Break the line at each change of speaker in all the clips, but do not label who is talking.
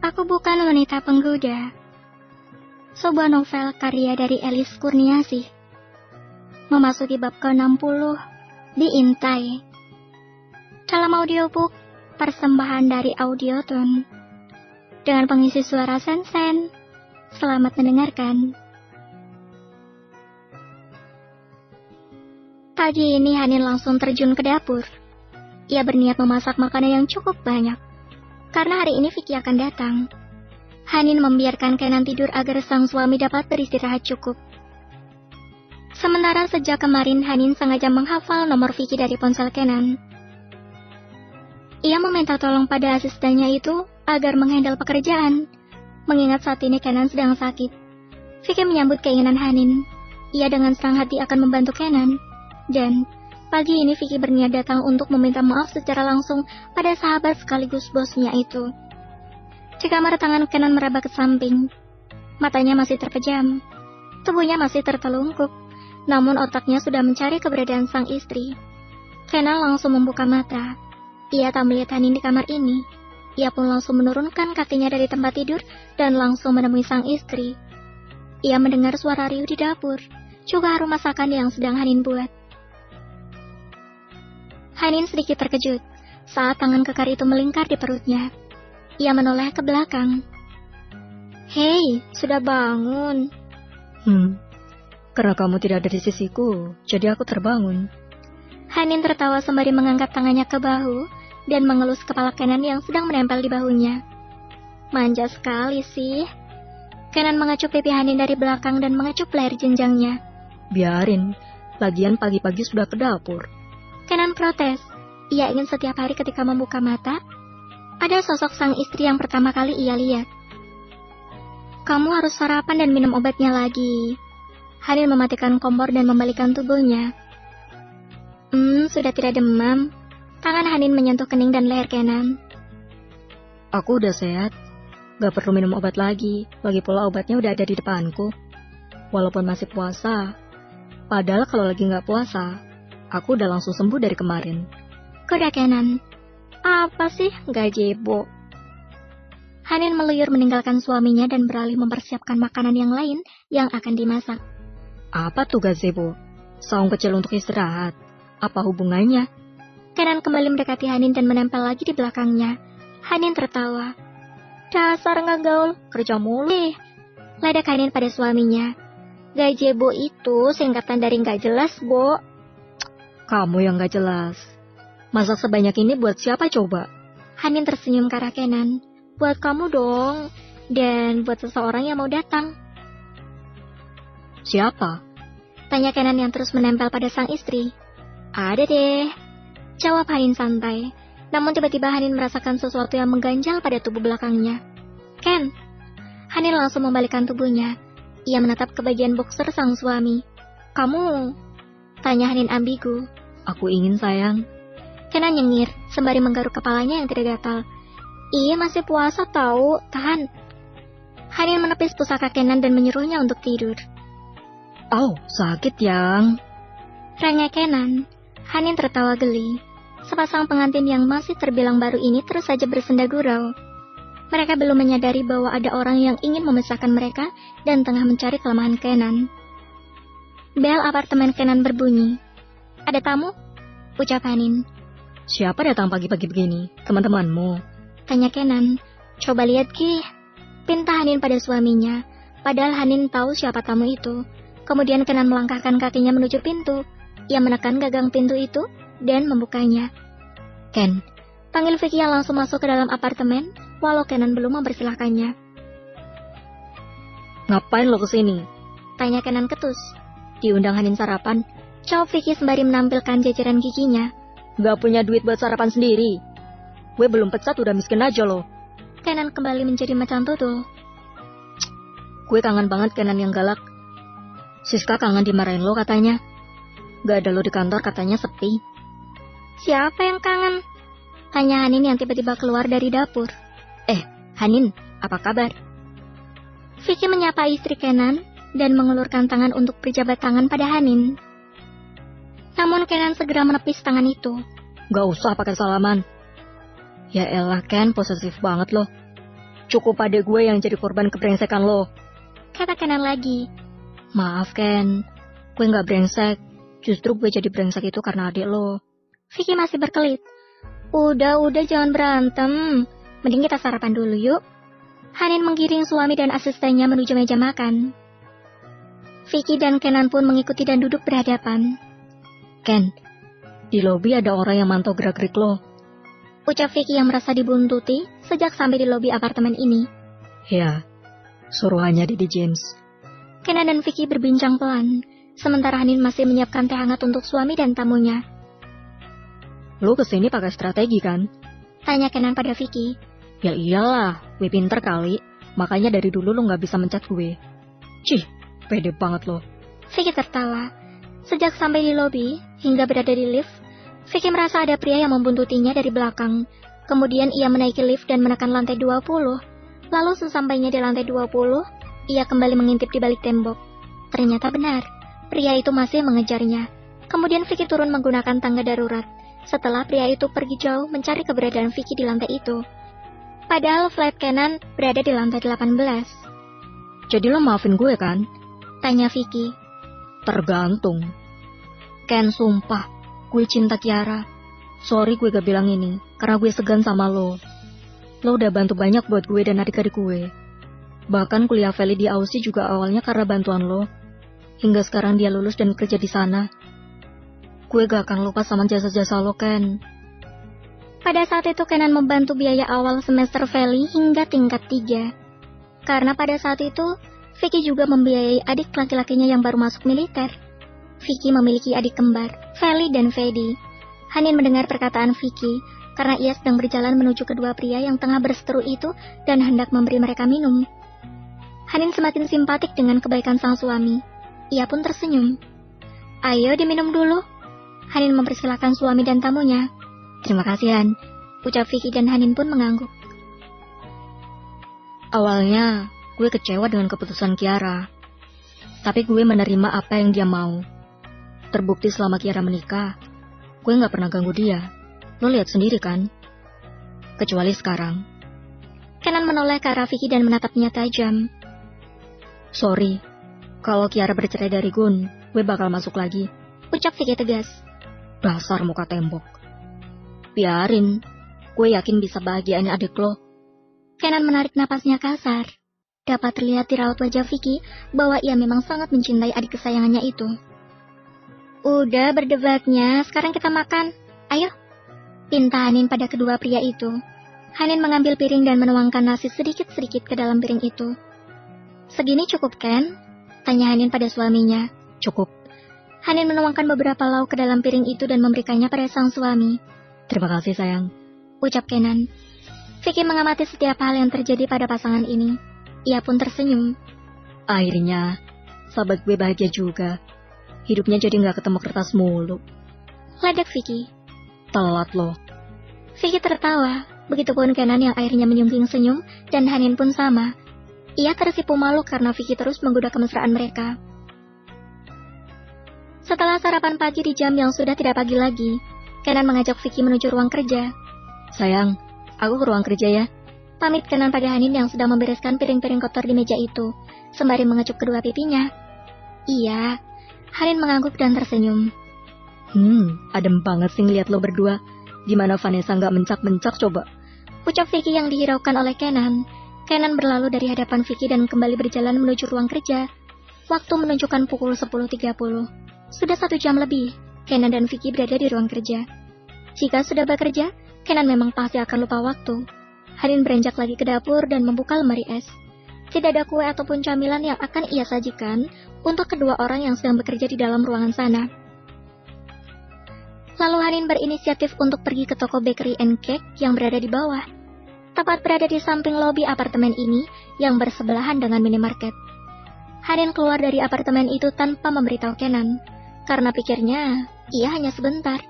Aku Bukan Wanita Penggoda. Sebuah novel karya dari Elis Kurniasih. Memasuki bab ke-60 di Intai. Dalam audiobook persembahan dari Audioton. Dengan pengisi suara Sensen. Selamat mendengarkan. Pagi ini Hanin langsung terjun ke dapur. Ia berniat memasak makanan yang cukup banyak. Karena hari ini Vicky akan datang. Hanin membiarkan Kenan tidur agar sang suami dapat beristirahat cukup. Sementara sejak kemarin Hanin sengaja menghafal nomor Vicky dari ponsel Kenan. Ia meminta tolong pada asistennya itu agar menghandle pekerjaan, mengingat saat ini Kenan sedang sakit. Vicky menyambut keinginan Hanin. Ia dengan senang hati akan membantu Kenan. Dan pagi ini Vicky berniat datang untuk meminta maaf secara langsung pada sahabat sekaligus bosnya itu. Di kamar tangan Kenan meraba ke samping. Matanya masih terpejam. Tubuhnya masih tertelungkup. Namun otaknya sudah mencari keberadaan sang istri. Kenan langsung membuka mata. Ia tak melihat Hanin di kamar ini. Ia pun langsung menurunkan kakinya dari tempat tidur dan langsung menemui sang istri. Ia mendengar suara riuh di dapur, juga harum masakan yang sedang Hanin buat. Hanin sedikit terkejut saat tangan kekar itu melingkar di perutnya. Ia menoleh ke belakang. Hei, sudah bangun.
Karena kamu tidak ada di sisiku, jadi aku terbangun.
Hanin tertawa sembari mengangkat tangannya ke bahu dan mengelus kepala Kenan yang sedang menempel di bahunya. Manja sekali sih. Kenan mengacup pipi Hanin dari belakang dan mengacup leher jenjangnya.
Biarin, lagian pagi-pagi sudah ke dapur.
Kenan protes. Ia ingin setiap hari ketika membuka mata, ada sosok sang istri yang pertama kali ia lihat. Kamu harus sarapan dan minum obatnya lagi. Hanin mematikan kompor dan membalikan tubuhnya. Sudah tidak demam. Tangan Hanin menyentuh kening dan leher Kenan.
Aku udah sehat. Gak perlu minum obat lagi. Lagi pula obatnya udah ada di depanku. Walaupun masih puasa. Padahal kalau lagi gak puasa, aku udah langsung sembuh dari kemarin.
Kuda Kenan. Apa sih? Gajebo. Hanin meluyur meninggalkan suaminya dan beralih mempersiapkan makanan yang lain yang akan dimasak.
Apa tuh gazebo? Saung kecil untuk istirahat. Apa hubungannya?
Kenan kembali mendekati Hanin dan menempel lagi di belakangnya. Hanin tertawa. Dasar ngegaul, kerja mulu. Ledak Hanin pada suaminya. Gazebo itu singkatan dari nggak jelas, Bo.
Kamu yang gak jelas. Masak sebanyak ini buat siapa coba?
Hanin tersenyum ke arah Kenan. Buat kamu dong. Dan buat seseorang yang mau datang.
Siapa?
Tanya Kenan yang terus menempel pada sang istri. Ada deh. Jawab Hanin santai. Namun tiba-tiba Hanin merasakan sesuatu yang mengganjal pada tubuh belakangnya. Ken. Hanin langsung membalikkan tubuhnya. Ia menatap ke bagian boxer sang suami. Kamu? Tanya Hanin ambigu.
Aku ingin sayang.
Kenan nyengir, sembari menggaruk kepalanya yang tidak gatal. Iya masih puasa tahu, tahan. Hanin menepis pusaka Kenan dan menyuruhnya untuk tidur.
Sakit yang.
Rengek Kenan. Hanin tertawa geli. Sepasang pengantin yang masih terbilang baru ini terus saja bersenda gurau. Mereka belum menyadari bahwa ada orang yang ingin memisahkan mereka dan tengah mencari kelemahan Kenan. Bel apartemen Kenan berbunyi. Ada tamu? Ucap Hanin.
Siapa datang pagi-pagi begini? Teman-temanmu?
Tanya Kenan. Coba lihat Ki. Pinta Hanin pada suaminya. Padahal Hanin tahu siapa tamu itu. Kemudian Kenan melangkahkan kakinya menuju pintu. Ia menekan gagang pintu itu dan membukanya. Ken. Panggil Vicky yang langsung masuk ke dalam apartemen, walau Kenan belum mempersilahkannya.
Ngapain lo kesini?
Tanya Kenan ketus.
Diundang Hanin sarapan.
Jawab Vicky sembari menampilkan jajaran giginya.
Gak punya duit buat sarapan sendiri. Gue belum pecat udah miskin aja lo.
Kenan kembali menjadi macan tutul.
Gue kangen banget Kenan yang galak. Siska kangen dimarahin lo katanya. Gak ada lo di kantor katanya sepi.
Siapa yang kangen? Tanya Hanin yang tiba-tiba keluar dari dapur.
Hanin, apa kabar?
Vicky menyapa istri Kenan dan mengulurkan tangan untuk berjabat tangan pada Hanin. Namun Kenan segera menepis tangan itu.
Gak usah pakai salaman. Ya elah Ken, posesif banget loh. Cukup adek gue yang jadi korban kebrengsekan lo.
Kata Kenan lagi.
Maaf Ken, gue gak brengsek. Justru gue jadi brengsek itu karena adik lo.
Vicky masih berkelit. Udah jangan berantem. Mending kita sarapan dulu yuk. Hanin menggiring suami dan asistennya menuju meja makan. Vicky dan Kenan pun mengikuti dan duduk berhadapan.
Ken, di lobi ada orang yang mantau gerak-gerik lo.
Ucap Vicky yang merasa dibuntuti sejak sampai di lobi apartemen ini.
Ya, suruhannya Didi James.
Kenan dan Vicky berbincang pelan, sementara Hanin masih menyiapkan teh hangat untuk suami dan tamunya.
Lo kesini pakai strategi kan?
Tanya Kenan pada Vicky.
Ya iyalah, gue pinter kali. Makanya dari dulu lo gak bisa mencat gue. Cih, pede banget lo.
Vicky tertawa. Sejak sampai di lobi, hingga berada di lift, Vicky merasa ada pria yang membuntutinya dari belakang. Kemudian ia menaiki lift dan menekan lantai 20. Lalu sesampainya di lantai 20, ia kembali mengintip di balik tembok. Ternyata benar, pria itu masih mengejarnya. Kemudian Vicky turun menggunakan tangga darurat. Setelah pria itu pergi jauh mencari keberadaan Vicky di lantai itu. Padahal flat Kenan berada di lantai 18.
Jadi lo maafin gue kan?
Tanya Vicky.
Tergantung. Ken, sumpah, gue cinta Kiara. Sorry gue gak bilang ini, karena gue segan sama lo. Lo udah bantu banyak buat gue dan adik-adik gue. Bahkan kuliah Feli di Aussie juga awalnya karena bantuan lo. Hingga sekarang dia lulus dan kerja di sana. Gue gak akan lupa sama jasa-jasa lo, Ken.
Pada saat itu Kenan membantu biaya awal semester Feli hingga tingkat 3. Karena pada saat itu, Vicky juga membiayai adik laki-lakinya yang baru masuk militer. Vicky memiliki adik kembar, Feli dan Fedi. Hanin mendengar perkataan Vicky, karena ia sedang berjalan menuju kedua pria yang tengah berseteru itu dan hendak memberi mereka minum. Hanin semakin simpatik dengan kebaikan sang suami. Ia pun tersenyum. Ayo diminum dulu. Hanin mempersilahkan suami dan tamunya. Terima kasih Han, ucap Vicky dan Hanin pun mengangguk.
Awalnya, gue kecewa dengan keputusan Kiara. Tapi gue menerima apa yang dia mau. Terbukti selama Kiara menikah, gue gak pernah ganggu dia. Lo lihat sendiri kan? Kecuali sekarang.
Kenan menoleh ke arah Vicky dan menatapnya tajam.
Sorry, kalau Kiara bercerai dari Gun, gue bakal masuk lagi.
Ucap Vicky tegas.
Dasar muka tembok. Biarin, gue yakin bisa bahagiain adik lo.
Kenan menarik napasnya kasar. Dapat terlihat di raut wajah Vicky bahwa ia memang sangat mencintai adik kesayangannya itu. Udah berdebatnya, sekarang kita makan. Ayo. Pinta Hanin pada kedua pria itu. Hanin mengambil piring dan menuangkan nasi sedikit-sedikit ke dalam piring itu. Segini cukup kan? Tanya Hanin pada suaminya.
Cukup.
Hanin menuangkan beberapa lauk ke dalam piring itu dan memberikannya pada sang suami.
Terima kasih sayang,
ucap Kenan. Vicky mengamati setiap hal yang terjadi pada pasangan ini. Ia pun tersenyum.
Akhirnya, sahabat gue bahagia juga. Hidupnya jadi gak ketemu kertas mulu.
Ledek Vicky.
Telat lo.
Vicky tertawa. Begitupun Kenan yang akhirnya menyungging senyum, dan Hanin pun sama. Ia tersipu malu karena Vicky terus menggoda kemesraan mereka. Setelah sarapan pagi di jam yang sudah tidak pagi lagi, Kenan mengajak Vicky menuju ruang kerja.
Sayang, aku ke ruang kerja ya.
Pamit Kenan pada Hanin yang sedang membereskan piring-piring kotor di meja itu, sembari mengecup kedua pipinya. Iya, Hanin mengangguk dan tersenyum.
Adem banget sih ngeliat lo berdua. Gimana Vanessa nggak mencak-mencak coba?
Ucap Vicky yang dihiraukan oleh Kenan. Kenan berlalu dari hadapan Vicky dan kembali berjalan menuju ruang kerja. Waktu menunjukkan pukul 10.30. Sudah 1 jam lebih, Kenan dan Vicky berada di ruang kerja. Jika sudah bekerja, Kenan memang pasti akan lupa waktu. Hanin beranjak lagi ke dapur dan membuka lemari es. Tidak ada kue ataupun camilan yang akan ia sajikan untuk kedua orang yang sedang bekerja di dalam ruangan sana. Lalu Hanin berinisiatif untuk pergi ke toko bakery and cake yang berada di bawah. Tepat berada di samping lobi apartemen ini yang bersebelahan dengan minimarket. Hanin keluar dari apartemen itu tanpa memberitahu Kenan, karena pikirnya ia hanya sebentar.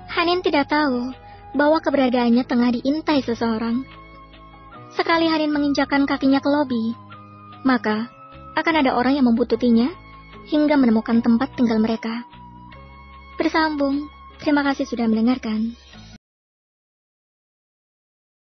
Hanin tidak tahu bahwa keberadaannya tengah diintai seseorang. Sekali Hanin menginjakkan kakinya ke lobi, maka akan ada orang yang membuntutinya hingga menemukan tempat tinggal mereka. Bersambung. Terima kasih sudah mendengarkan.